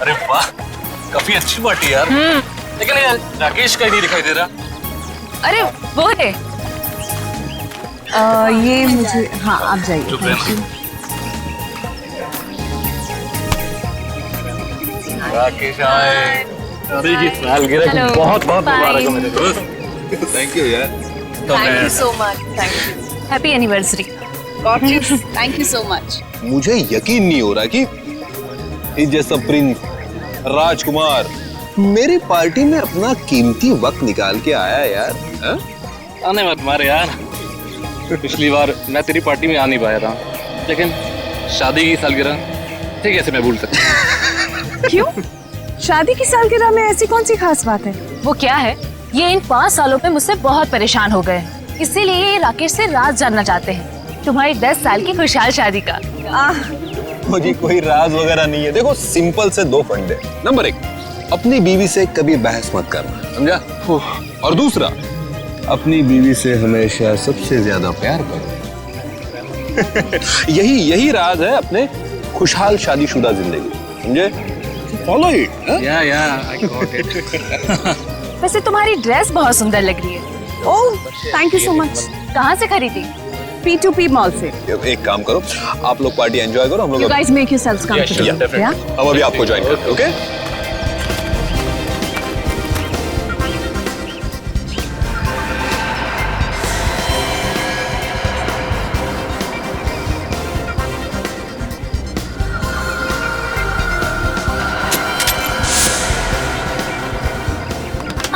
अरे वाह, काफी अच्छी पार्टी यार। लेकिन यार राकेश का ही नहीं दिखाई दे रहा। अरे वो है। ये मुझे, हाँ आप जाइए। राकेश आए, शादी की सालगिरह की बहुत बहुत मुबारक हो मेरे दोस्त। थैंक यू यार। Thank you so much, thank you, happy anniversary. Thank you so much. मुझे यकीन नहीं हो रहा कि इस जैसा प्रिंस राजकुमार मेरी पार्टी में अपना कीमती वक्त निकाल के आया यार। आने मत मारे यार, पिछली बार मैं तेरी पार्टी में आ नहीं पाया था, लेकिन शादी की सालगिरह ठीक है, ऐसे मैं भूल सकता। क्यों? शादी की सालगिरह में ऐसी कौन सी खास बात है? वो क्या है, ये इन 5 सालों में मुझसे बहुत परेशान हो गए, इसीलिए ये राकेश से राज जानना चाहते हैं तुम्हारी 10 साल की खुशहाल शादी का। मुझे कोई राज वगैरह नहीं है। देखो सिंपल से 2 फंडे। नंबर 1, अपनी बीवी से कभी बहस मत करना, समझा? और दूसरा, अपनी बीवी से हमेशा सबसे ज्यादा प्यार करो। यही राज है अपने खुशहाल शादीशुदा जिंदगी, समझे? Follow it. या आई गॉट इट। वैसे तुम्हारी ड्रेस बहुत सुंदर लग रही है। Oh thank you so much. कहाँ से खरीदी? P2P मॉल से। एक काम करो, आप लोग पार्टी एंजॉय करो, हम लोग You guys make yourselves comfortable. Yeah? हम अभी आपको ज्वाइन करते हैं, ओके?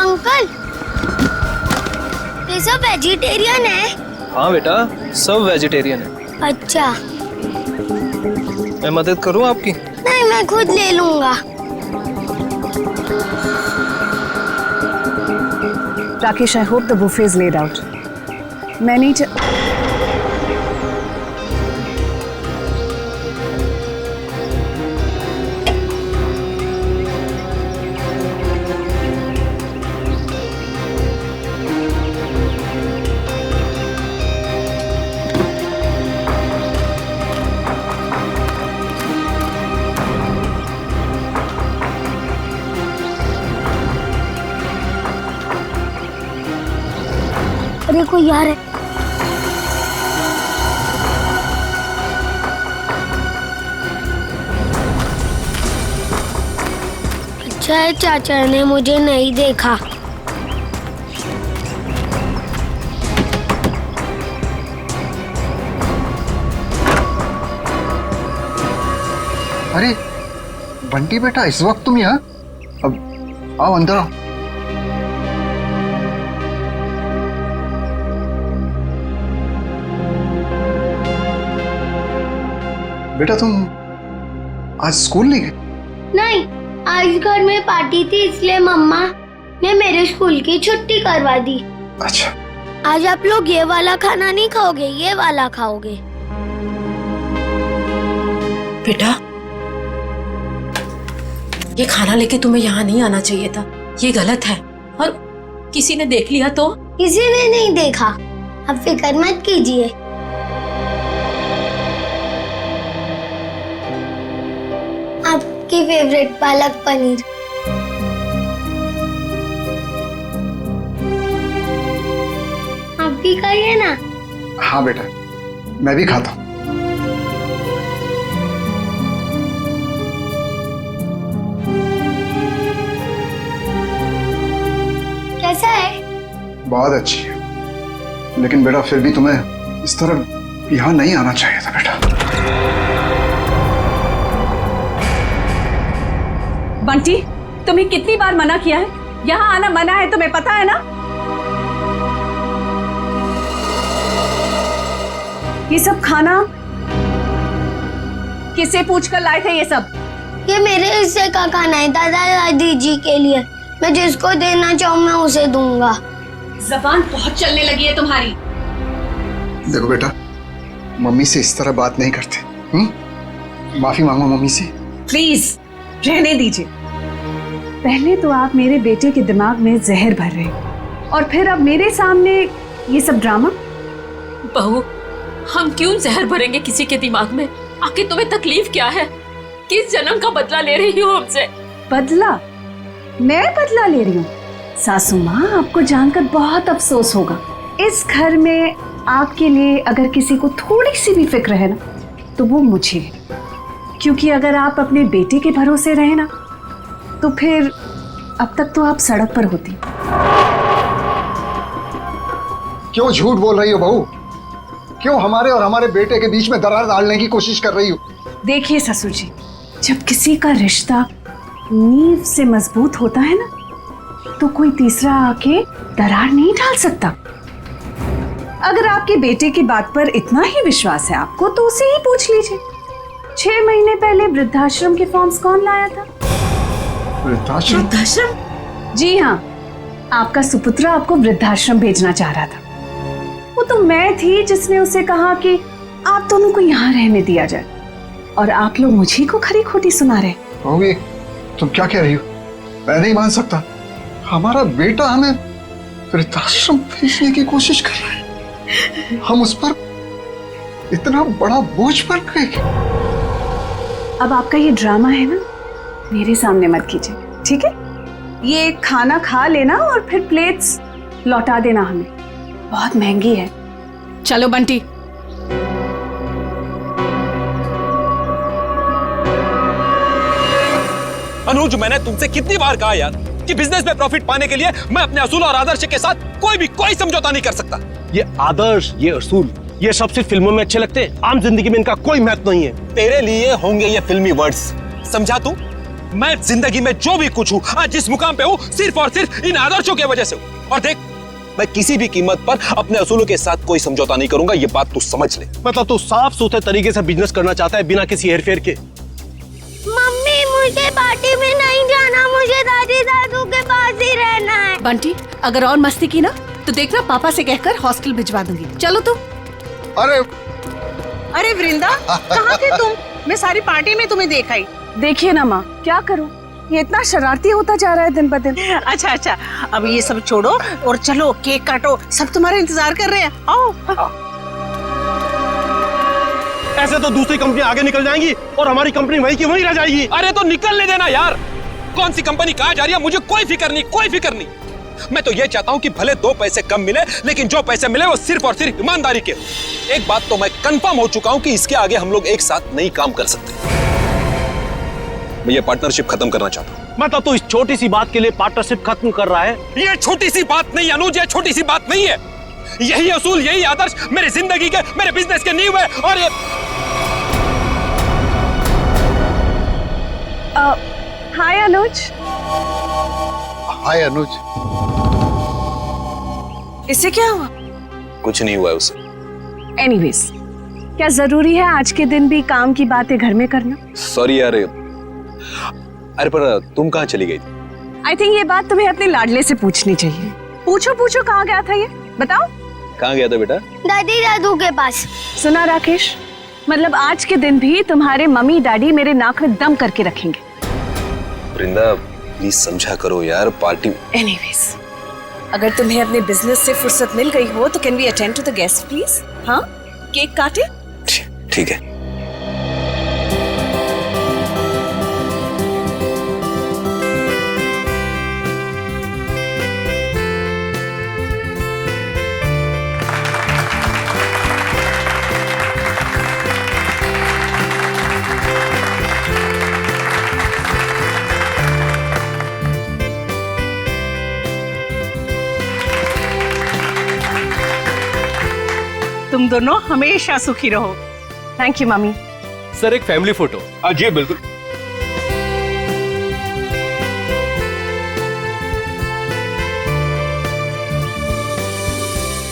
अंकल, ये सब वेजिटेरियन है? हाँ बेटा, सब वेजिटेरियन है। अच्छा। मैं मदद करूँ आपकी? नहीं, मैं खुद ले लूंगा। Rakesh, I hope the buffet is laid out. मैं नहीं अरे कोई यार है। अच्छा है चाचा ने मुझे नहीं देखा। अरे बंटी बेटा, इस वक्त तुम यहाँ? अब आओ अंदर आओ। बेटा तुम आज स्कूल नहीं गए? नहीं, आज घर में पार्टी थी इसलिए मम्मा ने मेरे स्कूल की छुट्टी करवा दी। अच्छा। आज आप लोग ये वाला खाना नहीं खाओगे, ये वाला खाओगे। बेटा, ये खाना लेके तुम्हें यहाँ नहीं आना चाहिए था, ये गलत है। और किसी ने देख लिया तो? किसी ने नहीं देखा, आप फिक्र मत कीजिए। आपकी फेवरेट पालक पनीर। आप भी खाइए ना। हाँ बेटा, मैं भी खाता हूँ। कैसा है? बहुत अच्छी है, लेकिन बेटा फिर भी तुम्हें इस तरह यहाँ नहीं आना चाहिए था बेटा। बंटी, तुम्हें कितनी बार मना किया है? यहाँ आना मना है, तुम्हें पता है ना? ये सब खाना किससे पूछकर लाए थे ये सब? ये मेरे हिस्से का खाना है, दादा दादी जी के लिए। मैं जिसको देना चाहूँ मैं उसे दूंगा। जबान बहुत चलने लगी है तुम्हारी। देखो बेटा, मम्मी से इस तरह बात नहीं करते। माफी मांगो मम्मी से। प्लीज रहने दीजिए। पहले तो आप मेरे बेटे के दिमाग में जहर भर रहे, और फिर अब मेरे सामने ये सब ड्रामा। बहू, हम क्यों जहर भरेंगे किसी के दिमाग में? आखिर तुम्हें तकलीफ क्या है? किस जन्म का बदला ले रही हो हमसे? बदला? मैं बदला ले रही हूँ? सासू माँ, आपको जानकर बहुत अफसोस होगा। इस घर में आपके लिए अगर किसी को थोड़ी सी भी फिक्र है ना, तो वो मुझे है। क्योंकि अगर आप अपने बेटे के भरोसे रहे ना, तो फिर अब तक तो आप सड़क पर होती। क्यों झूठ बोल रही हो बहू? क्यों हमारे और हमारे बेटे के बीच में दरार डालने की कोशिश कर रही हो? देखिए ससुर जी, जब किसी का रिश्ता नींव से मजबूत होता है ना, तो कोई तीसरा आके दरार नहीं डाल सकता। अगर आपके बेटे की बात पर इतना ही विश्वास है आपको, तो उसे ही पूछ लीजिए। 6 महीने पहले वृद्धाश्रम के फॉर्म्स कौन लाया था? वृद्धाश्रम? वृद्धाश्रम? जी हाँ, आपका सुपुत्र आपको वृद्धाश्रम भेजना चाह रहा था। वो तो मैं थी जिसने उसे कहा कि आप दोनों को यहाँ रहने दिया जाए, और आप लोग मुझे को खरी खोटी सुना रहे। बहू, ये तुम क्या कह रही हो? मैं नहीं मान सकता। हमारा बेटा हमें वृद्धाश्रम भेजने की कोशिश कर रहा है। हम उस पर इतना बड़ा बोझ पड़ गए। अब आपका ये ड्रामा है ना, मेरे सामने मत कीजिए, ठीक है? ये खाना खा लेना और फिर प्लेट्स लौटा देना हमें, बहुत महंगी है। चलो बंटी। अनुज, मैंने तुमसे कितनी बार कहा यार कि बिजनेस में प्रॉफिट पाने के लिए मैं अपने असूल और आदर्श के साथ कोई समझौता नहीं कर सकता। ये आदर्श, ये असूल, ये सब सिर्फ फिल्मों में अच्छे लगते हैं, आम जिंदगी में इनका कोई महत्व नहीं है। तेरे लिए होंगे ये फिल्मी वर्ड्स, समझा तू? मैं जिंदगी में जो भी कुछ हूँ, आज जिस मुकाम पे हूँ, सिर्फ और सिर्फ इन आदर्शों की वजह से हूँ। और देख, मैं किसी भी कीमत पर अपने असूलों के साथ कोई समझौता नहीं करूंगा, ये बात तू समझ ले। मतलब तू साफ सुथरे तरीके से बिजनेस करना चाहता है, बिना किसी हेरफेर के। मम्मी, मुझे पार्टी में नहीं जाना, मुझे दादी दादू के पास ही रहना है। बंटी, अगर और मस्ती की ना तो देखना पापा से कहकर हॉस्टल भिजवा दूंगी। चलो तुम। अरे वृंदा, कहाँ थे तुम? मैं सारी पार्टी में तुम्हें देखा ही। देखिए ना माँ, क्या करूं, ये इतना शरारती होता जा रहा है दिन ब दिन। अच्छा, अब ये सब छोड़ो और चलो केक काटो, सब तुम्हारा इंतजार कर रहे हैं। आओ। ऐसे तो दूसरी कंपनी आगे निकल जाएंगी और हमारी कंपनी वहीं की वहीं रह जाएगी। अरे तो निकलने देना यार, कौन सी कंपनी कहाँ जा रही है मुझे कोई फिक्र नहीं। मैं तो ये चाहता हूँ कि भले 2 पैसे कम मिले, लेकिन जो पैसे मिले वो सिर्फ और सिर्फ ईमानदारी के। एक बात तो मैं कंफर्म हो चुका हूँ कि इसके आगे हम लोग एक साथ नहीं काम कर सकते। मैं ये पार्टनरशिप खत्म करना चाहता हूँ। मतलब तू इस छोटी सी बात के लिए पार्टनरशिप खत्म कर रहा है? ये छोटी सी बात नहीं अनुज, ये छोटी सी बात नहीं है। यही असूल, यही आदर्श मेरे जिंदगी के, मेरे बिजनेस के नींव है। और ये हाय अनुज। हाय अनुज। इससे क्या हुआ? कुछ नहीं हुआ है उसे। एनीवेज, क्या जरूरी है आज के दिन भी काम की बातें घर में करना? सॉरी यार। अरे पर तुम कहाँ चली गई थी? आई थिंक ये बात तुम्हें अपने लाडले से पूछनी चाहिए। पूछो कहाँ गया था ये, बताओ। कहाँ गया था बेटा? दादी दादू के पास। सुना राकेश, मतलब आज के दिन भी तुम्हारे मम्मी डैडी मेरे नाक में दम करके रखेंगे। वृंदा, प्लीज समझा करो यार, पार्टी। एनीवेज, अगर तुम्हें अपने बिजनेस से फुर्सत मिल गई हो तो can we attend to the guest please? हाँ, केक काटे? ठीक है। तुम दोनों हमेशा सुखी रहो। Thank you mummy. सर, एक फैमिली फोटो। जी बिल्कुल।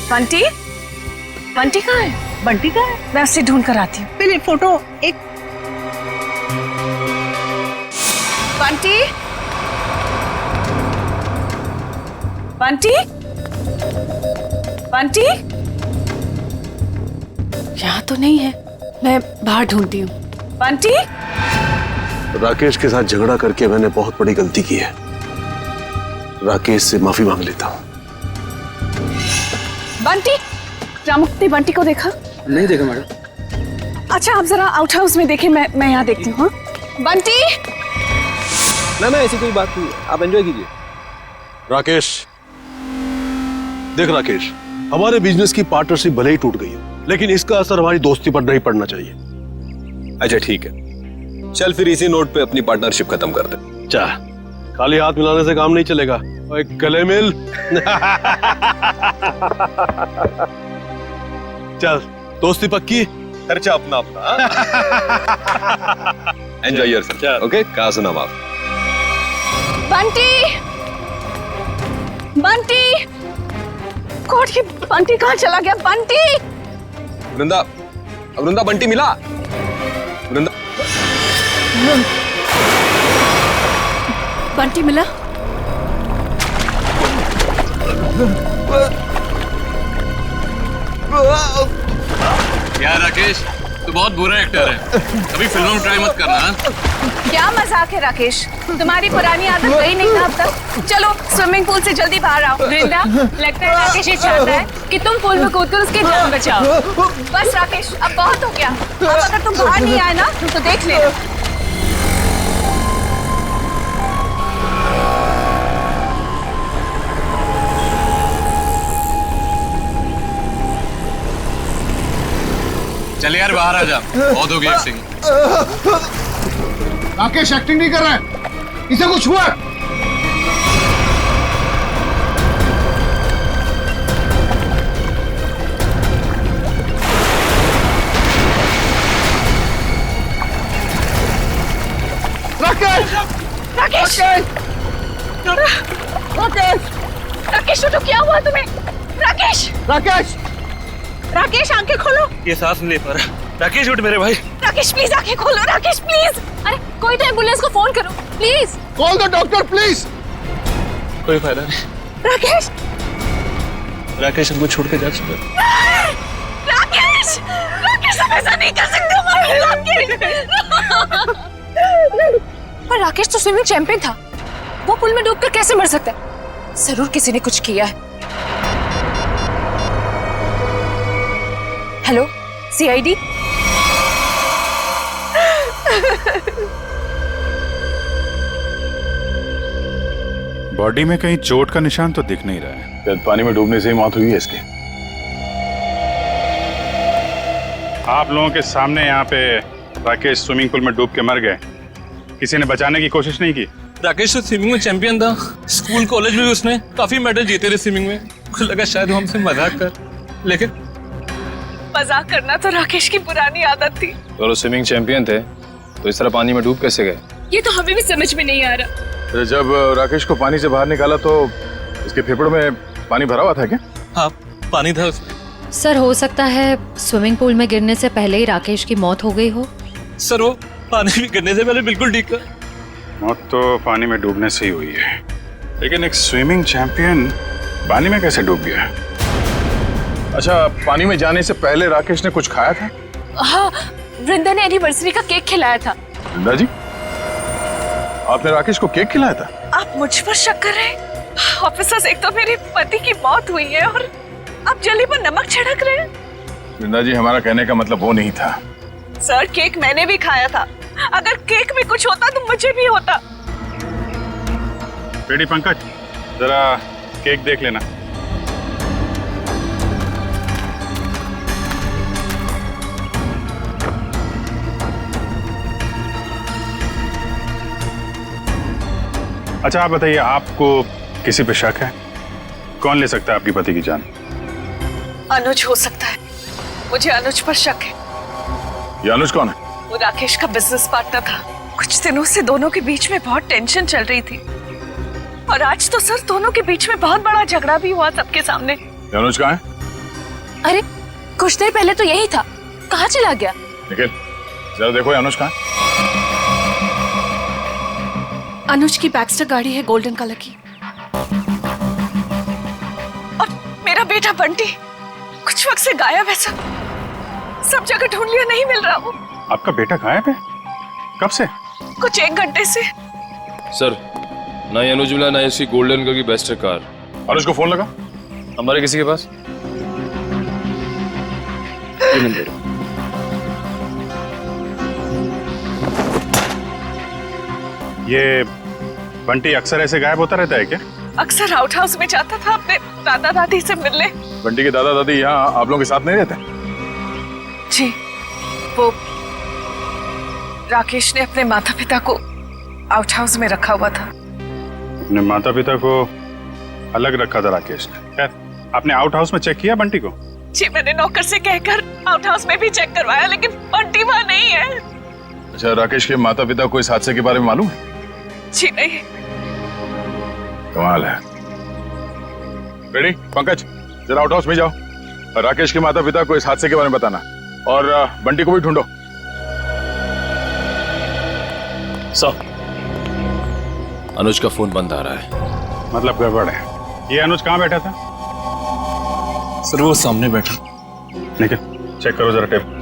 बंटी कहाँ है? बंटी का है? मैं उसे ढूंढ कर आती हूँ। पहले फोटो एक। बंटी यहाँ तो नहीं है, मैं बाहर ढूंढती हूँ। बंटी? राकेश के साथ झगड़ा करके मैंने बहुत बड़ी गलती की है। राकेश से माफी मांग लेता हूँ। बंटी, रामुक्ति बंटी को देखा? नहीं देखा मैडम। अच्छा, आप जरा आउट हाउस में देखें, मैं यहाँ देखती हूँ। बंटी ना ऐसी कोई बात नहीं है, आप एंजॉय कीजिए। राकेश, देख राकेश, हमारे बिजनेस की पार्टनरशिप भले ही टूट गई है, लेकिन इसका असर हमारी दोस्ती पर नहीं पड़ना चाहिए। अच्छा ठीक है, चल फिर इसी नोट पे अपनी पार्टनरशिप खत्म कर दे। चा, खाली हाथ मिलाने से काम नहीं चलेगा, ओए गले मिल। चल, दोस्ती पक्की, खर्चा अपना अपना। Enjoy yourself, okay? कहा सुना माफ। बंटी बंटी गॉड, ये बंटी कहाँ चला गया? बंटी वृंदा, वृंदा बंटी मिला? वृंदा बंटी मिला? यार राकेश, तू बहुत बुरा एक्टर है, कभी फिल्मों में ट्राई मत करना। हाँ? क्या मजाक है राकेश, तुम्हारी पुरानी आदत गई नहीं ना अब तक। चलो स्विमिंग पूल से जल्दी बाहर आओ। वृंदा, लगता है राकेश ये चाहता है कि तुम पूल में कूदकर उसकी जान बचाओ। बस राकेश, अब बहुत हो गया। अब अगर तुम बाहर नहीं आए ना तो देख लेना। चल यार बाहर आ जा, बहुत हो गई एक्टिंग। राकेश एक्टिंग नहीं कर रहा है, इसे कुछ हुआ है। राकेश! राकेश! राकेश! राकेश उठो, क्या हुआ तुम्हें? राकेश! राकेश! राकेश आंखें खोलो। ये सांस नहीं ले पा रहा। राकेश उठ मेरे भाई। राकेश प्लीज आंखें खोलो। राकेश प्लीज। अरे कोई तो एम्बुलेंस को फोन करो please. Call the doctor please. कोई फायदा नहीं। राकेश! राकेश हमको छोड़ के जा चुका। राकेश! राकेश हम ऐसा नहीं कर सकते हमारे। राकेश! पर राकेश तो स्विमिंग चैंपियन था, वो पुल में डूबकर कैसे मर सकता है? जरूर किसी ने कुछ किया है। Hello, CID? बॉडी में कहीं चोट का निशान तो दिख नहीं रहा है, शायद पानी में डूबने से ही मौत हुई है इसकी। आप लोगों के सामने यहाँ पे राकेश स्विमिंग पूल में डूब के मर गए, किसी ने बचाने की कोशिश नहीं की? राकेश तो स्विमिंग में चैंपियन था, स्कूल कॉलेज में भी उसने काफी मेडल जीते थे स्विमिंग में। मुझे लगा शायद वो हमसे मजाक कर, लेकिन मजाक करना तो राकेश की पुरानी आदत थी। तो स्विमिंग चैंपियन थे तो इस तरह पानी में डूब कैसे गए? ये तो हमें भी समझ में नहीं आ रहा। जब राकेश को पानी से बाहर निकाला तो इसके फेफड़ों में पानी भरा हुआ था क्या? हाँ, पानी था उसमें। सर, हो सकता है स्विमिंग पूल में गिरने से पहले ही राकेश की मौत हो गई हो। सर, वो पानी में गिरने से पहले बिल्कुल ठीक था। मौत तो पानी में डूबने से ही हुई है, लेकिन एक स्विमिंग चैंपियन पानी में कैसे डूब गया? अच्छा, पानी में जाने से पहले राकेश ने कुछ खाया था? हाँ, वृंदा ने एनिवर्सरी का केक खिलाया था। वृंदा जी, आपने राकेश को केक खिलाया था? आप मुझ पर शक कर रहे हैं? ऑफिसर्स, एक तो मेरे पति की मौत हुई है और आप जली पर नमक छिड़क रहे हैं। वृंदा जी, हमारा कहने का मतलब वो नहीं था। सर, केक मैंने भी खाया था। अगर केक में कुछ होता तो मुझे भी होता। बेटी पंकज, जरा केक देख लेना। अच्छा, आप बताइए, आपको किसी पे शक है? कौन ले सकता है आपकी पति की जान? अनुज हो सकता है, मुझे अनुज पर शक है। ये अनुज कौन है? वो राकेश का बिजनेस पार्टनर था। कुछ दिनों से दोनों के बीच में बहुत टेंशन चल रही थी और आज तो सर दोनों के बीच में बहुत बड़ा झगड़ा भी हुआ सबके सामने। ये अनुज कहाँ है? अरे कुछ देर पहले तो यही था, कहाँ चला गया? निखिल, जरा देखो ये अनुज कहाँ है? अनुज की बैक्स्टर गाड़ी है गोल्डन कलर की। और मेरा बेटा बंटी कुछ वक्त से गायब है सर। सब जगह ढूंढ लिया, नहीं मिल रहा वो। आपका बेटा गायब है? कब से? कुछ 1 घंटे से। सर, ना ये अनुज मिला, ना इसकी गोल्डन कलर की बेस्ट कार। और उसको फोन लगा हमारे किसी के पास? ये नंबर। ये बंटी अक्सर ऐसे गायब होता रहता है क्या? अक्सर आउट हाउस में जाता था अपने दादा दादी से मिलने। बंटी के दादा दादी यहाँ आप लोगों के साथ नहीं रहते? जी, वो राकेश ने अपने माता पिता को आउट हाउस में रखा हुआ था। अपने माता पिता को अलग रखा था राकेश ने। खैर, आपने आउट हाउस में चेक किया बंटी को? जी, मैंने नौकर से कहकर आउट हाउस में भी चेक करवाया, लेकिन बंटी वहाँ नहीं है। अच्छा, राकेश के माता पिता को इस हादसे के बारे में मालूम है? जी नहीं। कमाल है। रेडी पंकज, जरा आउट हाउस में जाओ, राकेश के माता पिता को इस हादसे के बारे में बताना, और बंटी को भी ढूंढो। सर, अनुज का फोन बंद आ रहा है। मतलब गड़बड़ है। ये अनुज कहाँ बैठा था? सर वो सामने बैठा। ठीक है, चेक करो जरा टेप।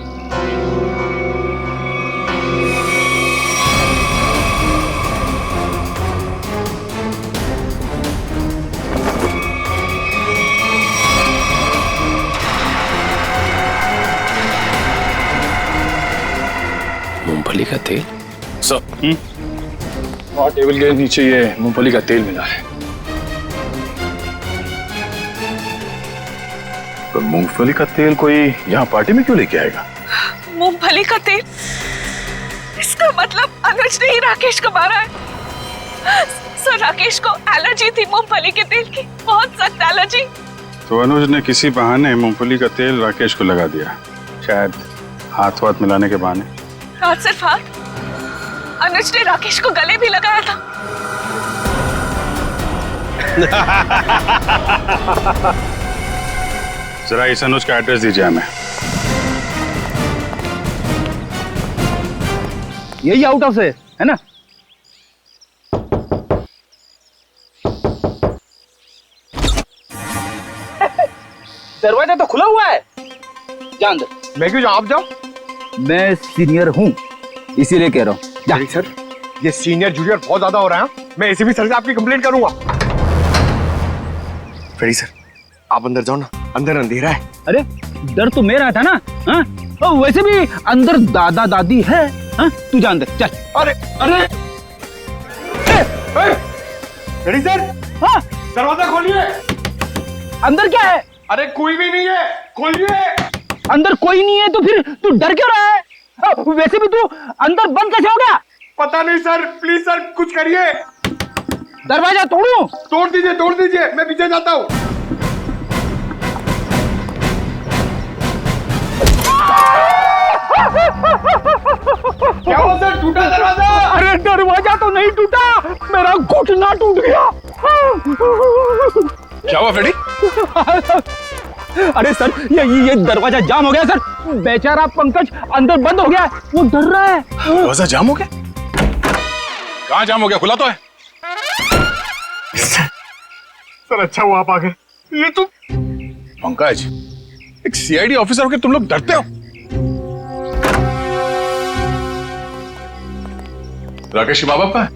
मूंगफली का तेल? सर, और टेबल के नीचे ये मूंगफली का तेल मिला है। तो मूंगफली का तेल कोई यहाँ पार्टी में क्यों लेके आएगा? मूंगफली का तेल? इसका मतलब अनुज ने ही राकेश को मारा है। सर, राकेश को एलर्जी थी मूंगफली के तेल की, बहुत सख्त एलर्जी। तो अनुज ने किसी बहाने मूंगफली का तेल राकेश को लगा दिया, शायद हाथ वाथ मिलाने के बहाने। और सिर्फ हाथ, अनुज ने राकेश को गले भी लगाया था। जरा इस अनुज का एड्रेस दीजिए हमें। यही आउट हाउस है ना? दरवाजा तो खुला हुआ है, जा अंदर। मैं क्यों जाऊं? आप जाओ। मैं सीनियर हूँ इसीलिए कह रहा हूँ। सर, ये सीनियर जूनियर बहुत ज्यादा हो रहा है। मैं एसीपी सर से आपकी कंप्लेंट करूंगा। फेरी सर, आप अंदर जाओ ना, अंदर अंधेरा है। अरे डर तो मेरा था ना। हाँ, वैसे भी अंदर दादा दादी है। हाँ, तू जा अंदर चल। अरे अरे फेरी सर, हाँ दरवाजा खोलिए। अंदर क्या है? अरे कोई भी नहीं है, खोलिए। अंदर कोई नहीं है तो फिर तू डर क्यों रहा है? वैसे भी तू अंदर बंद कैसे हो गया? पता नहीं सर, प्लीज सर कुछ करिए। दरवाजा तोड़ूं? तोड़ दीजिए, मैं पीछे जाता हूँ। क्या हुआ सर, टूटा दरवाजा? अरे दरवाजा तो नहीं टूटा, मेरा घुटना टूट गया। क्या हुआ फ्रेडी? अरे सर, ये दरवाजा जाम हो गया सर। बेचारा पंकज अंदर बंद हो गया, वो डर रहा है। दरवाजा जाम हो गया? कहाँ जाम हो गया? खुला तो है। सर अच्छा हुआ आप आ गए। ये तो पंकज, एक सीआईडी ऑफिसर होकर तुम लोग डरते हो? राकेश के माँ बाप का?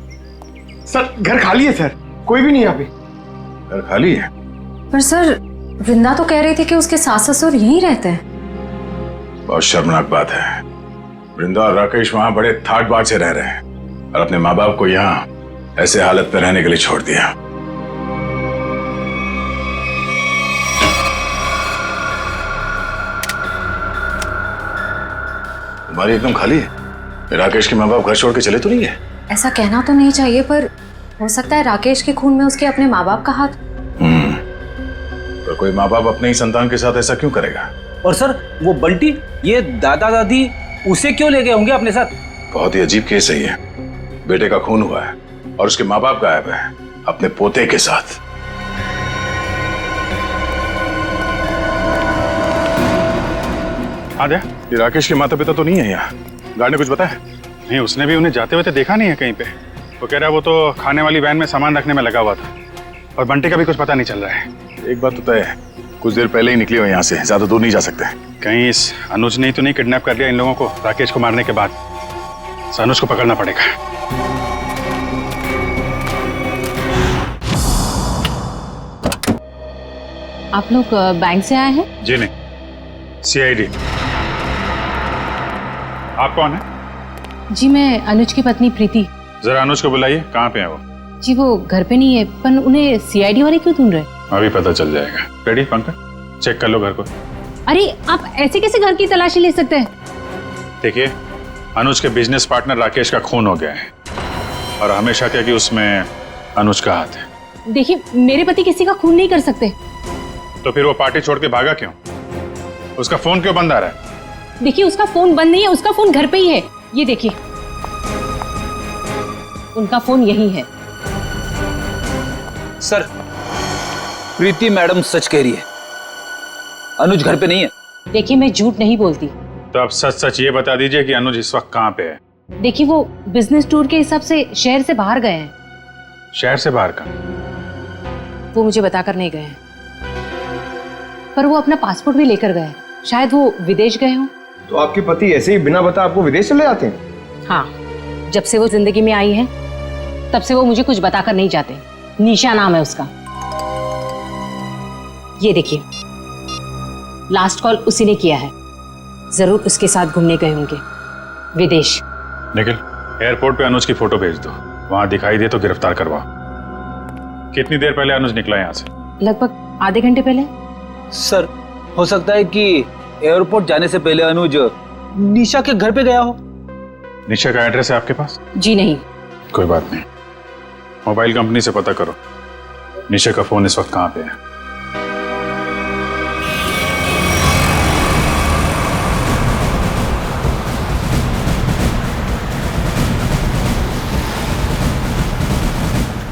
सर घर खाली है सर, कोई भी नहीं यहाँ पे। घर खाली है? पर सर, वृंदा तो कह रही थी कि उसके सास ससुर यहीं रहते हैं। बहुत शर्मनाक बात है। वृंदा और राकेश वहां बड़े ठाट बाट से रह रहे हैं और अपने माँ बाप को यहाँ ऐसे हालत में रहने के लिए छोड़ दिया। तुम्हारी एकदम खाली है। राकेश के माँ बाप घर छोड़ के चले तो नहीं है? ऐसा कहना तो नहीं चाहिए, पर हो सकता है राकेश के खून में उसके अपने माँ बाप का हाथ। पर कोई माँ बाप अपने ही संतान के साथ ऐसा क्यों करेगा? और सर वो बंटी, ये दादा दादी उसे क्यों ले गए होंगे अपने साथ? बहुत ही अजीब केस है ये। बेटे का खून हुआ है और उसके माँ बाप गायब है अपने पोते के साथ। आद्या, ये राकेश के माता पिता तो नहीं है यहाँ? गार्ड ने कुछ बताया? नहीं, उसने भी उन्हें जाते हुए देखा नहीं है कहीं पे। वो कह रहा है वो तो खाने वाली वैन में सामान रखने में लगा हुआ था। और बंटी का भी कुछ पता नहीं चल रहा है। एक बात तो तय है, कुछ देर पहले ही निकली हो यहाँ से, ज्यादा दूर नहीं जा सकते। कहीं इस अनुज ने तो नहीं किडनैप कर लिया इन लोगों को राकेश को मारने के बाद? अनुज को पकड़ना पड़ेगा। आप लोग बैंक से आए हैं? जी नहीं, सीआईडी। आप कौन है? जी मैं अनुज की पत्नी प्रीति। जरा अनुज को बुलाइए, कहाँ पे है वो? जी वो घर पे नहीं है, पर उन्हें सीआईडी वाले क्यों ढूंढ रहे? अभी पता चल जाएगा। रेडी पंकज, चेक कर लो घर को। अरे आप ऐसे कैसे घर की तलाशी ले सकते हैं? देखिए, अनुज के बिजनेस पार्टनर राकेश का खून हो गया है और हमेशा क्या कि उसमें अनुज का हाथ है। देखिए, मेरे पति किसी का खून नहीं कर सकते। तो फिर वो पार्टी छोड़ के भागा क्यों? उसका फोन क्यों बंद आ रहा है? देखिए, उसका फोन बंद नहीं है, उसका फोन घर पे ही है। ये देखिए, उनका फोन यही है। सर, प्रीति मैडम सच कह रही है, अनुज घर पे नहीं है। देखिए, मैं झूठ नहीं बोलती। तो आप सच सच ये बता दीजिए कि अनुज इस वक्त कहाँ पे है? देखिए, वो बिजनेस टूर के हिसाब से शहर से बाहर गए हैं। शहर से बाहर का? वो मुझे बताकर नहीं गए हैं, पर वो अपना पासपोर्ट भी लेकर गए। शायद वो विदेश गए हों। तो आपके पति ऐसे ही बिना बता आपको विदेश चले जाते हैं? हाँ, जब से वो जिंदगी में आई है तब से वो मुझे कुछ बताकर नहीं जाते। निशा नाम है उसका। ये देखिए, लास्ट कॉल उसी ने किया है। जरूर उसके साथ घूमने गए होंगे विदेश। निखिल, एयरपोर्ट पे अनुज की फोटो भेज दो, वहां दिखाई दे तो गिरफ्तार करवाओ। कितनी देर पहले अनुज निकला यहाँ से? लगभग आधे घंटे पहले। सर, हो सकता है कि एयरपोर्ट जाने से पहले अनुज निशा के घर पे गया हो। निशा का एड्रेस है आपके पास? जी नहीं। कोई बात नहीं, मोबाइल कंपनी से पता करो निशा का फोन इस वक्त कहाँ पे है।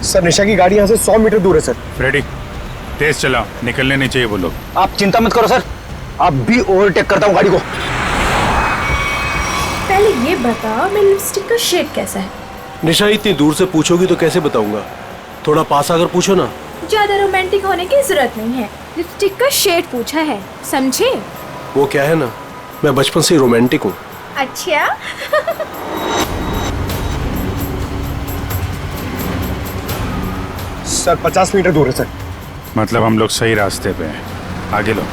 सर, निशा की गाड़ी यहाँ से 100 मीटर दूर है सर। रेडी, तेज चलाओ, निकलने नहीं चाहिए वो लोग। आप चिंता मत करो सर, आप भी ओवरटेक करता हूँ गाड़ी को। पहले ये बता, मेरी लिपस्टिक का शेड कैसा है? निशा, इतनी दूर से पूछोगी तो कैसे बताऊंगा? थोड़ा पास आकर पूछो ना। ज्यादा रोमांटिक होने की जरूरत नहीं है, लिपस्टिक का शेड पूछा है, समझे? वो क्या है ना, मैं बचपन से ही रोमांटिक हूँ। अच्छा। सर, 50 मीटर दूर है सर। मतलब हम लोग सही रास्ते पे हैं, आगे लो।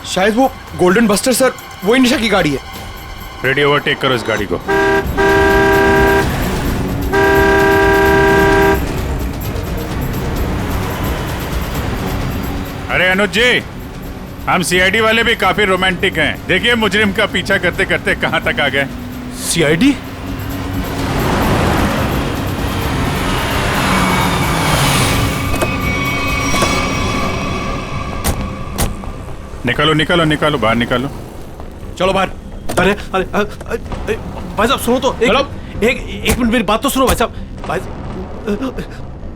शायद वो गोल्डन बस्टर सर, वही निशा की गाड़ी है। रेडी, ओवरटेक करो इस गाड़ी को। अरे अनुज जी, हम सीआईडी वाले भी काफी रोमांटिक हैं। देखिए, मुजरिम का पीछा करते करते कहां तक आ गए। सीआईडी? निकालो निकालो निकालो, बाहर निकालो। चलो बाहर। अरे अरे भाई साहब सुनो तो, एक मिनट मेरी बात तो सुनो भाई साहब।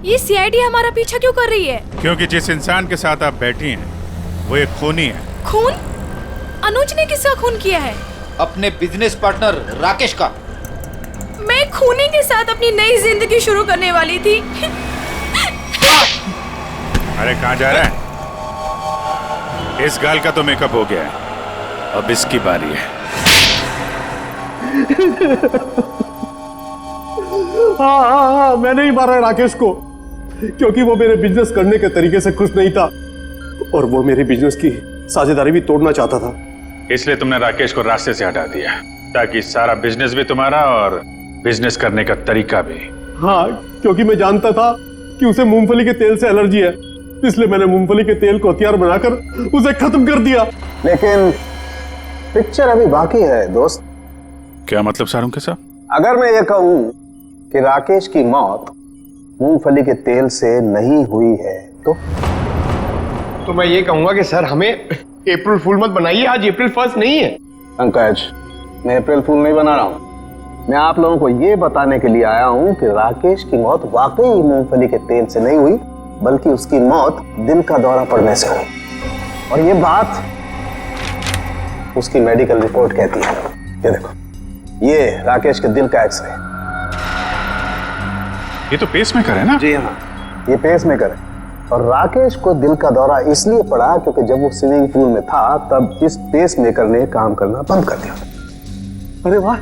ये सीआईडी हमारा पीछा क्यों कर रही है? क्योंकि जिस इंसान के साथ आप बैठी हैं वो एक खूनी है। खून? अनुज ने किसका खून किया है? अपने बिजनेस पार्टनर राकेश का। मैं खूनी के साथ अपनी नई जिंदगी शुरू करने वाली थी। अरे कहाँ जा रहा है? इस गाल का तो मेकअप हो गया है, अब इसकी बारी है। हाँ, मैंने ही मारा है राकेश को, क्योंकि वो मेरे बिजनेस करने के तरीके से खुश नहीं था और वो मेरे बिजनेस की साझेदारी भी तोड़ना चाहता था। इसलिए तुमने राकेश को रास्ते से हटा दिया, ताकि सारा बिजनेस भी तुम्हारा और बिजनेस करने का तरीका भी। हाँ, क्योंकि मैं जानता था कि उसे मूंगफली के तेल से एलर्जी है, इसलिए मैंने मूंगफली के तेल को हथियार बनाकर उसे खत्म कर दिया। लेकिन पिक्चर अभी बाकी है दोस्त। क्या मतलब सारुंके साहब? अगर मैं ये कहूं कि राकेश की मौत मूंगफली के तेल से नहीं हुई है तो मैं ये कहूंगा कि सर हमें अप्रैल फूल मत बनाइए, आज अप्रैल 1 नहीं है। पंकज, मैं अप्रैल फूल नहीं बना रहा हूं। मैं आप लोगों को ये बताने के लिए आया हूं कि राकेश की मौत वाकई मूंगफली के तेल से नहीं हुई, बल्कि उसकी मौत दिल का दौरा पड़ने से हुई। और ये बात उसकी मेडिकल रिपोर्ट कहती है। ये देखो, ये राकेश के दिल का एक्सरे। ये तो पेसमेकर है ना? जी हाँ, ये पेसमेकर है। और राकेश को दिल का दौरा इसलिए पड़ा क्योंकि जब वो स्विमिंग पूल में था तब इस पेसमेकर ने काम करना बंद कर दिया। अरे वाह,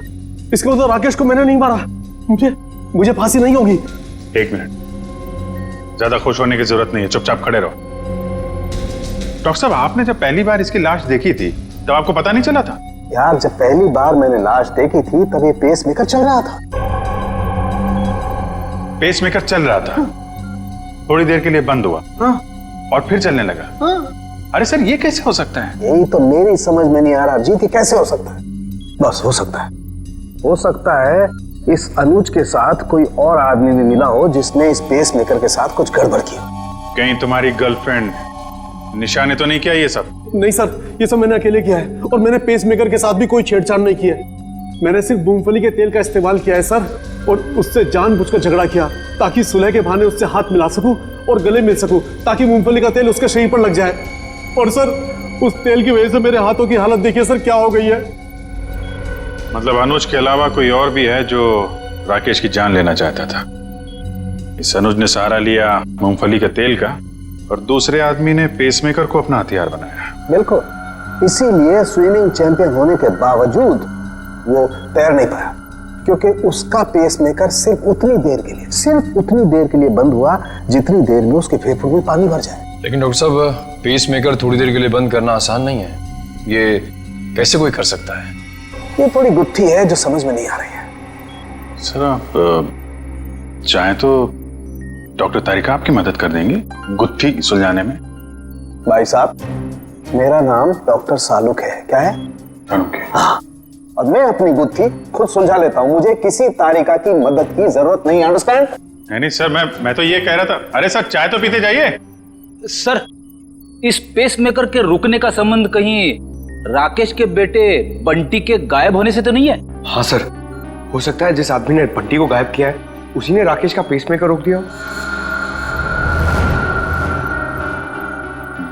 इसका मतलब राकेश को मैंने नहीं मारा। मुझे फांसी नहीं होगी। एक मिनट, ज्यादा खुश होने की जरूरत नहीं है, चुपचाप खड़े रहो। डॉक्टर साहब, आपने जब पहली बार इसकी लाश देखी थी तब आपको पता नहीं चला था? यार जब पहली बार मैंने लाश देखी थी तब ये पेस मेकर चल रहा था। पेस मेकर चल रहा था, थोड़ी देर के लिए बंद हुआ और फिर चलने लगा। अरे सर ये कैसे हो सकता है? यही तो मेरी समझ में नहीं आ रहा अभिजीत, कैसे हो सकता है? बस हो सकता है इस अनुज के साथ कोई और आदमी भी मिला हो जिसने इस पेस मेकर के साथ कुछ गड़बड़ की। कहीं तुम्हारी गर्लफ्रेंड निशा ने तो नहीं किया ये सब? नहीं सर, ये सब मैंने अकेले किया है और मैंने पेस मेकर के साथ भी कोई छेड़छाड़ नहीं किया है। मैंने सिर्फ मूंगफली के तेल का इस्तेमाल किया है सर, और उससे जानबूझकर झगड़ा किया ताकि सुलह के बहाने उससे हाथ मिला सकूं और गले मिल सकूं, ताकि मूंगफली का तेल उसके शरीर पर लग जाए। और सर उस तेल की वजह से मेरे हाथों की हालत देखिए सर क्या हो गई है। मतलब अनुज के अलावा कोई और भी है जो राकेश की जान लेना चाहता था। इस अनुज ने सहारा लिया मूंगफली के तेल का और दूसरे आदमी ने पेसमेकर को अपना हथियार बनाया। बिल्कुल, इसीलिए स्विमिंग चैंपियन होने के बावजूद वो तैर नहीं पाया, क्योंकि उसका पेसमेकर सिर्फ उतनी देर के लिए बंद हुआ जितनी देर में उसके फेफड़ों में पानी भर जाए। लेकिन डॉक्टर साहब, पेसमेकर थोड़ी देर के लिए बंद करना आसान नहीं है, ये कैसे कोई कर सकता है? ये थोड़ी गुत्थी है जो समझ में नहीं आ रही है। सर आप चाहें तो डॉक्टर तारिका आपकी मदद कर देंगे गुत्थी सुलझाने में। भाई साहब, मेरा नाम डॉक्टर सालुक है। क्या है? हाँ, और मैं अपनी गुत्थी खुद सुलझा लेता हूँ, मुझे किसी तारिका की मदद की जरूरत नहीं। अंडरस्टैंड? नहीं सर, मैं तो ये कह रहा था। अरे सर चाय तो पीते जाइए। सर इस पेसमेकर के रुकने का संबंध कहीं राकेश के बेटे बंटी के गायब होने से तो नहीं है? हाँ सर, हो सकता है जिस आदमी ने बंटी को गायब किया है उसी ने राकेश का पेसमेकर रोक दिया।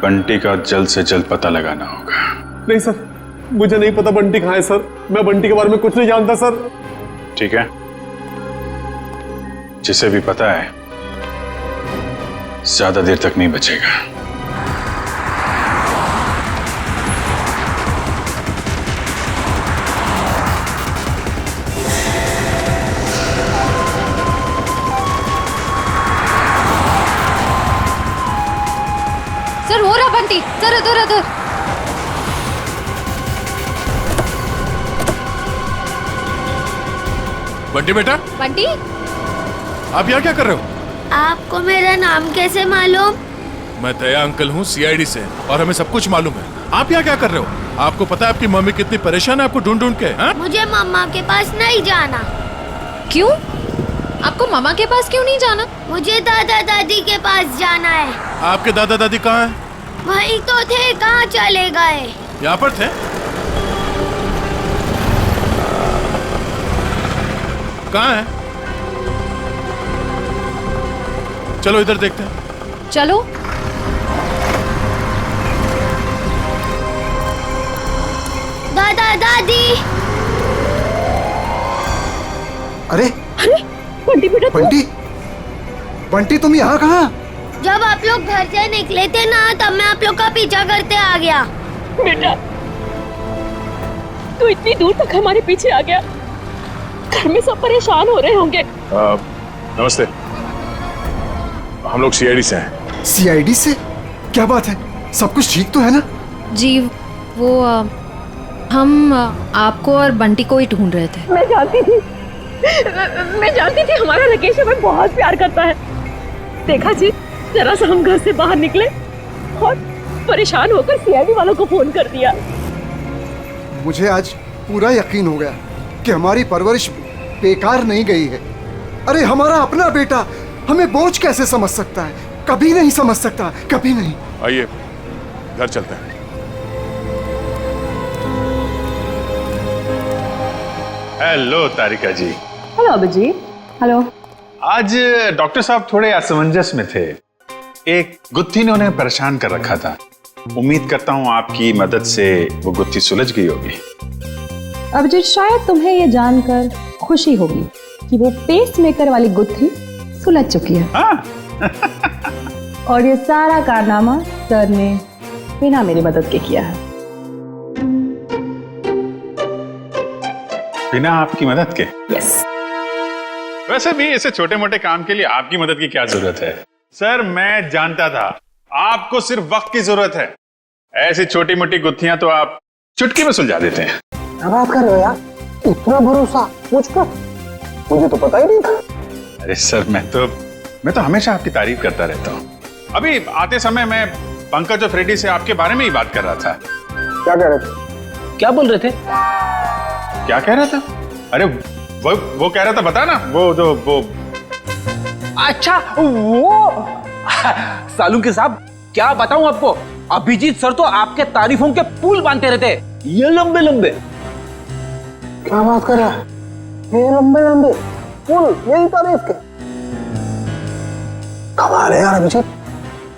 बंटी का जल्द से जल्द पता लगाना होगा। नहीं सर, मुझे नहीं पता बंटी कहाँ है सर, मैं बंटी के बारे में कुछ नहीं जानता सर। ठीक है, जिसे भी पता है ज्यादा देर तक नहीं बचेगा। सर हो रहा बंटी, सर इधर। बंटी बेटा। बंटी, आप यहाँ क्या कर रहे हो? आपको मेरा नाम कैसे मालूम? मैं दया अंकल हूँ CID से, और हमें सब कुछ मालूम है। आप यहाँ क्या कर रहे हो? आपको पता है आपकी मम्मी कितनी परेशान है आपको ढूंढ के? हा? मुझे मम्मा के पास नहीं जाना। क्यों? आपको मम्मा के पास क्यों नहीं जाना? मुझे दादा दादी के पास जाना है। आपके दादा दादी कहाँ हैं? वही तो थे, कहाँ चले गए? यहाँ पर थे। कहाँ है? चलो इधर देखते हैं। चलो। दादा दादी। अरे बंटी बेटा, बंटी तुम यहाँ कहाँ? जब आप लोग घर से निकले थे ना, तब मैं आप लोग का पीछा करते आ गया। बेटा तू इतनी दूर तक हमारे पीछे आ गया, घर में सब परेशान हो रहे होंगे। नमस्ते, हम लोग CID से हैं। CID से? क्या बात है, सब कुछ ठीक तो है ना? जी वो हम आपको और बंटी को ही ढूंढ रहे थे। मैं जानती थी हमारा राकेश हमें बहुत प्यार करता है। देखा जी, जरा सा हम घर से बाहर निकले और परेशान होकर CID वालों को फोन कर दिया। मुझे आज पूरा यकीन हो गया कि हमारी परवरिश बेकार नहीं गई है। अरे हमारा अपना बेटा हमें बोझ कैसे समझ सकता है? कभी नहीं समझ सकता, कभी नहीं। आइए घर चलते हैं। हेलो तारिका जी। हेलो अभिजीत। हेलो। आज डॉक्टर साहब थोड़े असमंजस में थे। एक गुत्थी ने उन्हें परेशान कर रखा था। उम्मीद करता हूँ आपकी मदद से वो गुत्थी सुलझ गई होगी। अभिजीत, शायद तुम्हें ये जानकर खुशी होगी कि वो पेसमेकर वाली गुत्थी सुलझ चुकी है। और ये सारा कारनामा सर ने बिना मेरी मदद के किया है। बिना आपकी मदद के? यस। वैसे भी ऐसे छोटे मोटे काम के लिए आपकी मदद की क्या जरूरत है? सर मैं जानता था आपको सिर्फ वक्त की जरूरत है। ऐसी छोटी मोटी गुत्थियां तो आप चुटकी में सुलझा देते हैं। क्या बात कर रहे हो यार, इतना भरोसा मुझ पर? मुझे तो पता ही नहीं था। अरे सर मैं तो हमेशा आपकी तारीफ करता रहता हूँ। अभी आते समय मैं पंकज और फ्रेडी से आपके बारे में ही बात कर रहा था। क्या कह रहे थे? क्या बोल रहे थे? क्या कह रहा था? अरे वो कह रहा था, बता ना, वो अच्छा वो सालू के साहब, क्या बताऊं आपको, अभिजीत सर तो आपके तारीफों के पुल बांधते रहते, ये लंबे लंबे। क्या बात कर रहा है? ये लंबे लंबे पुल मेरी तारीफ के? कमाल है यार अभिजीत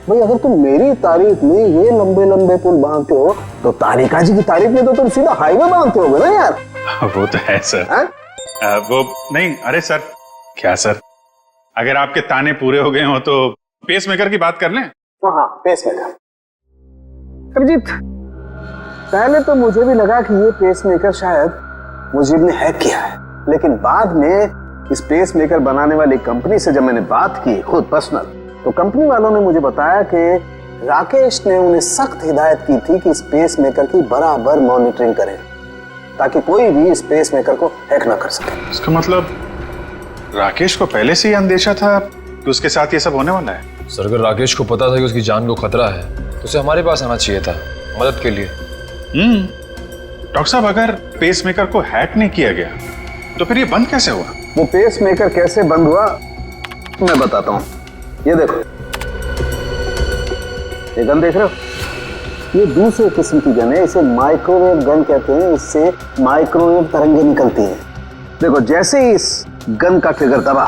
भाई, अगर तुम मेरी तारीफ में ये लंबे लंबे पुल बांधते हो तो तारिका जी की तारीफ में तो तुम सीधा हाईवे बांधते होगे ना यार। वो तो है सर। वो नहीं, अरे सर, क्या सर, अगर आपके ताने पूरे हो गए हो तो पेस मेकर की बात कर लें। हाँ, पेस मेकर। अभिजीत, पहले तो मुझे भी लगा कि ये पेस मेकर शायद मुजीब ने हैक किया है, लेकिन बाद में इस पेस मेकर बनाने वाली कंपनी से जब मैंने बात की खुद पर्सनल, तो कंपनी वालों ने मुझे बताया कि राकेश ने उन्हें सख्त हिदायत की थी कि इस पेस मेकर की बराबर मॉनिटरिंग करें ताकि कोई भी इस पेस मेकर को हैक ना कर सके। इसका मतलब राकेश को पहले से ही अंदेशा था कि उसके साथ ये सब होने वाला है? सर, अगर राकेश को पता था कि उसकी जान को खतरा है तो उसे हमारे पास आना चाहिए था मदद के लिए। डॉक्टर साहब, अगर पेस मेकर को हैक नहीं किया गया तो फिर ये बंद कैसे हुआ? वो पेस मेकर कैसे बंद हुआ मैं बताता हूँ। ये देखो, ये गन देख रहे हो? ये दूसरे किस्म की गन है, इसे माइक्रोवेव गन कहते हैं। इससे माइक्रोवेव तरंगें निकलती हैं। देखो, जैसे ही इस गन का ट्रिगर दबा,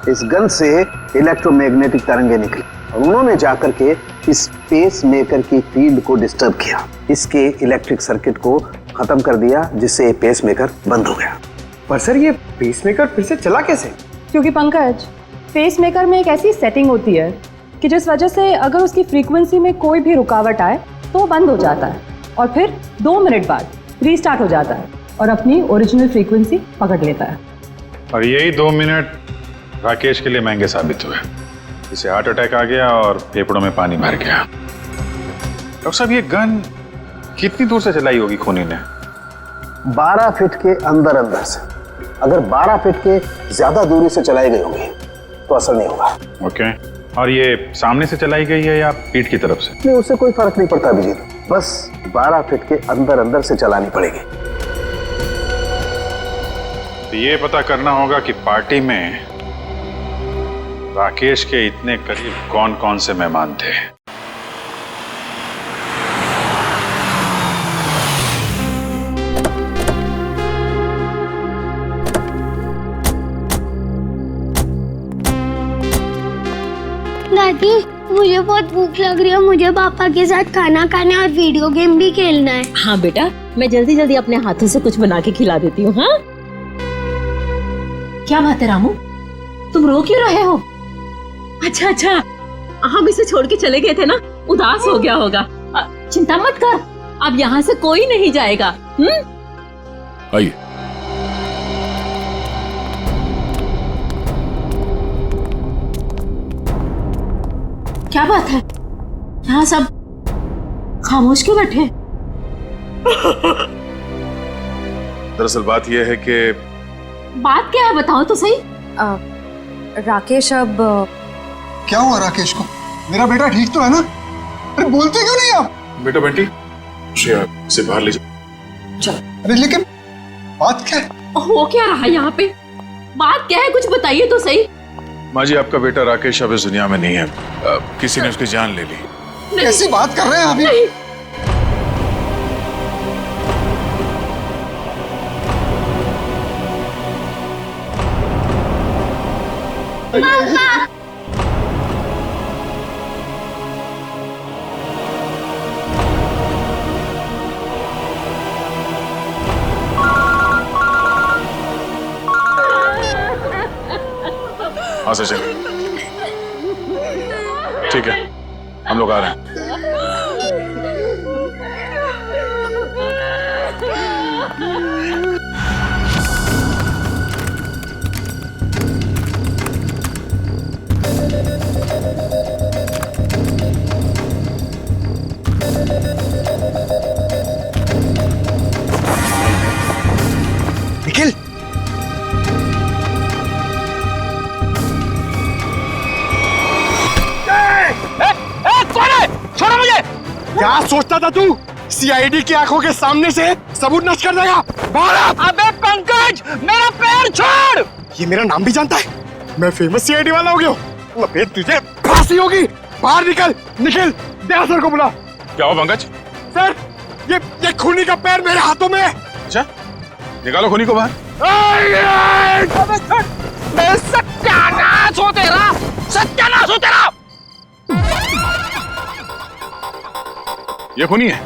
इस गन से इलेक्ट्रोमैग्नेटिक तरंगें निकली और उन्होंने जाकर के इस पेस मेकर की फील्ड को डिस्टर्ब किया, इसके इलेक्ट्रिक सर्किट को खत्म कर दिया, जिससे पेस मेकर बंद हो गया। पर सर, ये पेस मेकर फिर से चला कैसे? क्योंकि पंकज, पेस मेकर में एक ऐसी सेटिंग होती है कि जिस वजह से अगर उसकी फ्रीक्वेंसी में कोई भी रुकावट आए तो वो बंद हो जाता है और फिर 2 मिनट बाद रीस्टार्ट हो जाता है और अपनी ओरिजिनल फ्रीक्वेंसी पकड़ लेता है। और यही 2 मिनट राकेश के लिए महंगे साबित हुए। इसे हार्ट अटैक आ गया और फेफड़ों में पानी भर गया। डॉक्टर साहब, ये गन कितनी दूर से चलाई होगी खूनी ने? 12 फीट के अंदर अंदर से। अगर 12 फीट के ज्यादा दूरी से चलाई गई होगी तो असर नहीं होगा। ओके। और ये सामने से चलाई गई है या पीठ की तरफ से? नहीं, उससे कोई फर्क नहीं पड़ता अभिजीत, बस 12 फीट के अंदर अंदर से चलानी पड़ेगी। तो ये पता करना होगा कि पार्टी में राकेश के इतने करीब कौन कौन से मेहमान थे। दादी, मुझे बहुत भूख लग रही है, मुझे पापा के साथ खाना खाना और वीडियो गेम भी खेलना है। हाँ बेटा, मैं जल्दी जल्दी अपने हाथों से कुछ बना के खिला देती हूँ। हाँ, क्या बात है रामू, तुम रो क्यों रहे हो? अच्छा, हम इसे छोड़ के चले गए थे ना, उदास हो गया होगा। चिंता मत कर, अब यहाँ से कोई नहीं जाएगा। आइए। क्या बात है, यहाँ सब खामोश क्यों बैठे? दरअसल बात यह है कि बात क्या है, बताओ तो सही। राकेश, अब क्या हुआ राकेश को? मेरा बेटा ठीक तो है ना? अरे बोलते क्यों नहीं आप? बेटा बंटी, इसे बाहर ले जाओ। चल। अरे लेकिन बात क्या है? हो क्या रहा है यहाँ पे? बात क्या है, कुछ बताइए तो सही। माँ जी, आपका बेटा राकेश अब इस दुनिया में नहीं है। किसी ने उसकी जान ले ली। कैसी बात कर रहे हैं अभी? हाँ सचिन, ठीक है, हम लोग आ रहे हैं। क्या सोचता था तू? सीआईडी की आंखों के सामने से सबूत नष्ट कर देगा? बाहर आ! अबे पंकज, मेरा पैर छोड़! ये मेरा नाम भी जानता है? मैं फेमस सीआईडी वाला हो गया हूँ। अबे तुझे फांसी होगी। बाहर निकल, निकल। दया सर को बुला। क्या हो पंकज? सर, ये खूनी का पैर मेरे हाथों में है। अच्छा, निकालो खूनी को बाहर। सत्यानाश हो तेरा, सत्यानाश हो तेरा। ये खूनी है?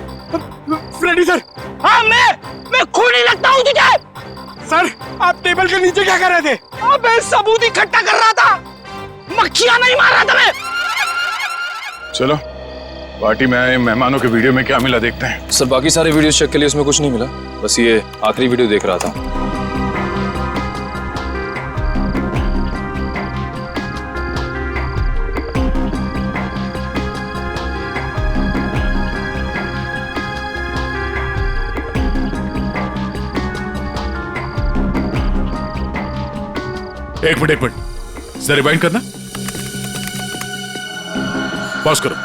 Freddy sir. हाँ, मैं खूनी लगता हूँ तुझे? सर, आप टेबल के नीचे क्या कर रहे थे? अबे सबूत इकट्ठा कर रहा था, मक्खियां नहीं मार रहा था मैं। चलो, पार्टी में आए मेहमानों के वीडियो में क्या मिला देखते हैं। सर बाकी सारे वीडियो चेक के लिए उसमें कुछ नहीं मिला, बस ये आखिरी वीडियो देख रहा था। एक मिनट जरा रिवाइंड करना, पॉज करो,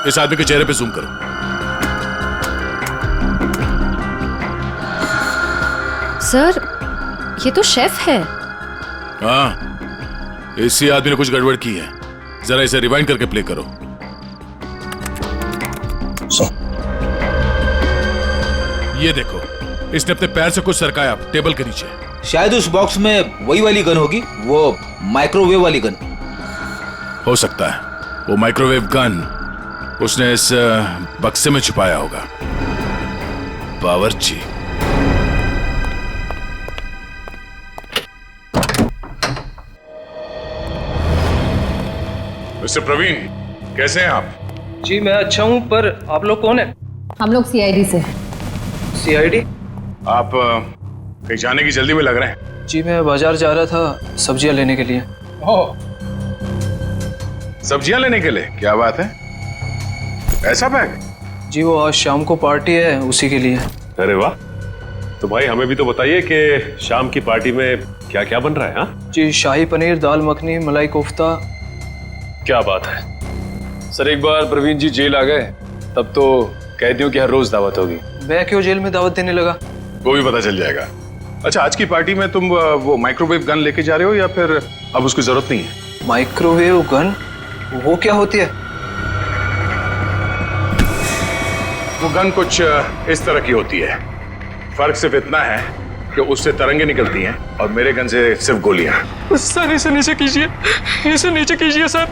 इस आदमी के चेहरे पे जूम करो। सर ये तो शेफ है। हाँ, इसी आदमी ने कुछ गड़बड़ की है, जरा इसे रिवाइंड करके प्ले करो। ये देखो, इसने अपने पैर से कुछ सरकाया टेबल के नीचे। शायद उस बॉक्स में वही वाली गन होगी, वो माइक्रोवेव वाली गन। हो सकता है वो माइक्रोवेव गन उसने इस बक्से में छुपाया होगा। बावर्ची। मिस्टर प्रवीण, कैसे हैं आप? जी मैं अच्छा हूं, पर आप लोग कौन है? हम लोग सीआईडी से। सीआईडी? आप कहीं जाने की जल्दी में लग रहे हैं। जी मैं बाजार जा रहा था सब्जियां लेने के लिए। ओह, सब्जियां लेने के लिए? क्या बात है, ऐसा बैग? जी वो आज शाम को पार्टी है, उसी के लिए। अरे वाह, तो भाई हमें भी तो बताइए कि शाम की पार्टी में क्या क्या बन रहा है? हाँ जी, शाही पनीर, दाल मखनी, मलाई कोफ्ता। क्या बात है। सर एक बार प्रवीण जी जेल आ गए तब तो कैदियों की हर रोज दावत होगी। मैं क्यों जेल में दावत देने लगा? वो भी पता चल जाएगा। अच्छा, आज की पार्टी में तुम वो माइक्रोवेव गन लेके जा रहे हो या फिर अब उसकी जरूरत नहीं है? Microwave gun? वो क्या होती है? वो गन कुछ इस तरह की होती है, फर्क सिर्फ इतना है कि उससे तरंगे निकलती हैं और मेरे गन से सिर्फ गोलियां। सर इसे नीचे कीजिए, इसे नीचे कीजिए सर।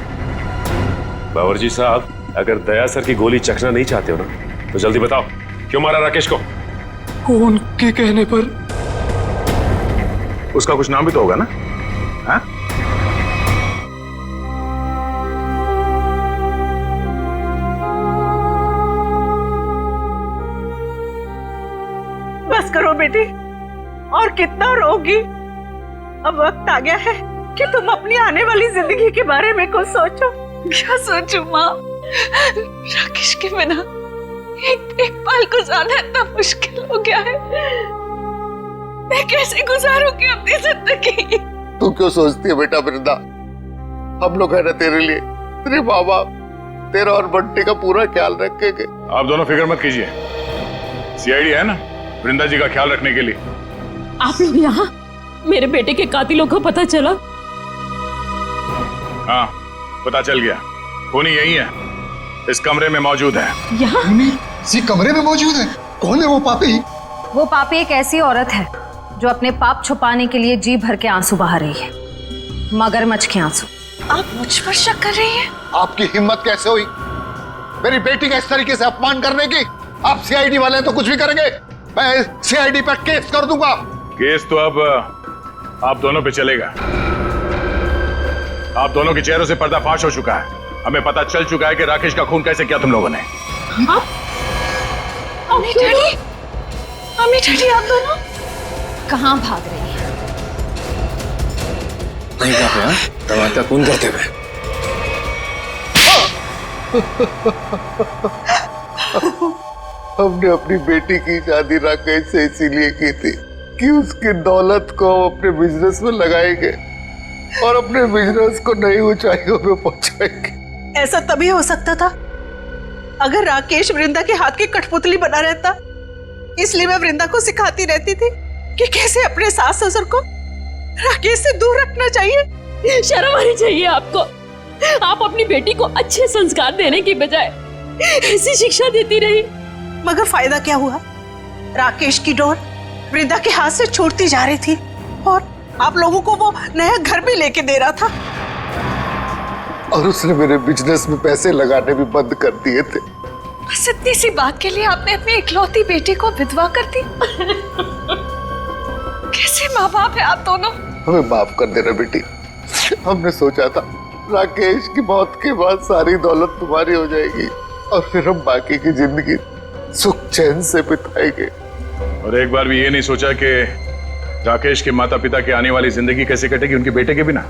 बावर्ची साहब, अगर दया सर की गोली चखना नहीं चाहते हो ना तो जल्दी बताओ, क्यों मारा राकेश को? उनके कहने पर। उसका कुछ नाम भी तो होगा ना? हाँ? बस करो बेटी, और कितना रोगी। अब वक्त आ गया है कि तुम अपनी आने वाली जिंदगी के बारे में कुछ सोचो। क्या सोचूं माँ? राकेश के बिना एक पल गुजारना इतना मुश्किल हो गया है। मैं कैसे गुजारूंगी अपनी जिंदगी? तू क्यों सोचती है बेटा वृंदा? हम लोग है ना तेरे लिए, तेरे माँ बाप, तेरा और बंटी का पूरा ख्याल रखेंगे। आप दोनों फिक्र मत कीजिए, सीआईडी है ना वृंदा जी का ख्याल रखने के लिए। आप लोग यहाँ? मेरे बेटे के कातिलों को पता चला? हाँ पता चल गया, खूनी यही है, इस कमरे में मौजूद है। यहाँ? इसी कमरे में मौजूद है? कौन है वो पापी? वो पापी एक ऐसी औरत है जो अपने पाप छुपाने के लिए जी भर के आंसू बहा रही है, मगरमच्छ के आंसू। आप मुझ पर शक कर रही हैं? आपकी हिम्मत कैसे हुई मेरी बेटी का इस तरीके से अपमान करने की? आप सीआईडी वाले हैं तो कुछ भी करेंगे, मैं सीआईडी पर केस कर दूंगा। केस तो अब आप दोनों पे चलेगा। आप दोनों के चेहरों से पर्दाफाश हो चुका है, हमें पता चल चुका है कि राकेश का खून कैसे किया तुम लोगों ने। अम्मी डैडी, अम्मी डैडी आप दोनों कहाँ भाग रही हैं? नहीं कहा पे, दवा का खून करते हुए। हमने अपनी बेटी की शादी राकेश से इसीलिए की थी कि उसकी दौलत को हम अपने बिजनेस में लगाएंगे और अपने बिजनेस को नई ऊंचाइयों पे पहुंचाएंगे। ऐसा तभी हो सकता था अगर राकेश वृंदा के हाथ की कठपुतली बना रहता, इसलिए मैं वृंदा को सिखाती रहती थी कि कैसे अपने सास ससुर को राकेश से दूर रखना चाहिए। शर्म आनी चाहिए आपको। आप अपनी बेटी को अच्छे संस्कार देने की बजाय ऐसी शिक्षा देती रही। मगर फायदा क्या हुआ? राकेश की डोर वृंदा के हाथ से छूटती जा रही थी और आप लोगों को वो नया घर भी लेके दे रहा था। और उसने मेरे बिजनेस में पैसे लगाने भी बंद कर दिए थे। बस इतनी सी बात के लिए आपने अपनी इकलौती बेटी को विधवा कर दी। कैसे माँ बाप है आप दोनों? हमें माफ कर देना बेटी। हमने सोचा था राकेश की मौत के बाद सारी दौलत तुम्हारी हो जाएगी और फिर हम बाकी की जिंदगी सुख चैन से बिताएंगे। और एक बार भी ये नहीं सोचा कि राकेश के माता पिता की आने वाली जिंदगी कैसे कटेगी उनके बेटे के बिना।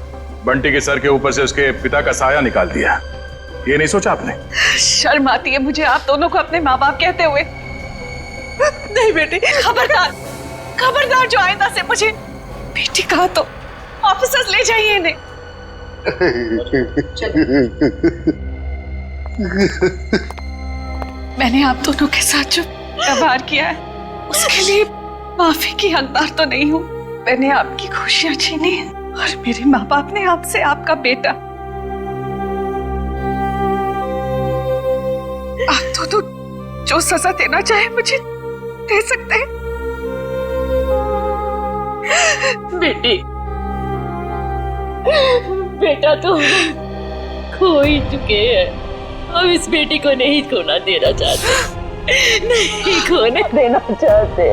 बंटी के सर के ऊपर से उसके पिता का साया निकाल दिया। ये नहीं सोचा आपने? शर्म आती है मुझे आप दोनों को अपने माँ बाप कहते हुए। नहीं बेटी, खबरदार खबरदार, जो आइंदा से मुझे बेटी कहा तो ऑफिसर्स ले जाइए इन्हें। मैंने आप दोनों के साथ जो व्यवहार किया है उसके लिए माफी की हकदार तो नहीं हूँ। मैंने आपकी खुशियां छीनी और मेरे माँ बाप ने आपसे आपका बेटा। आप दोनों जो सजा देना चाहे मुझे दे सकते हैं। बेटी, बेटा तो खो ही चुके हैं। हम इस बेटी को नहीं खोना देना चाहते, नहीं खोने देना चाहते।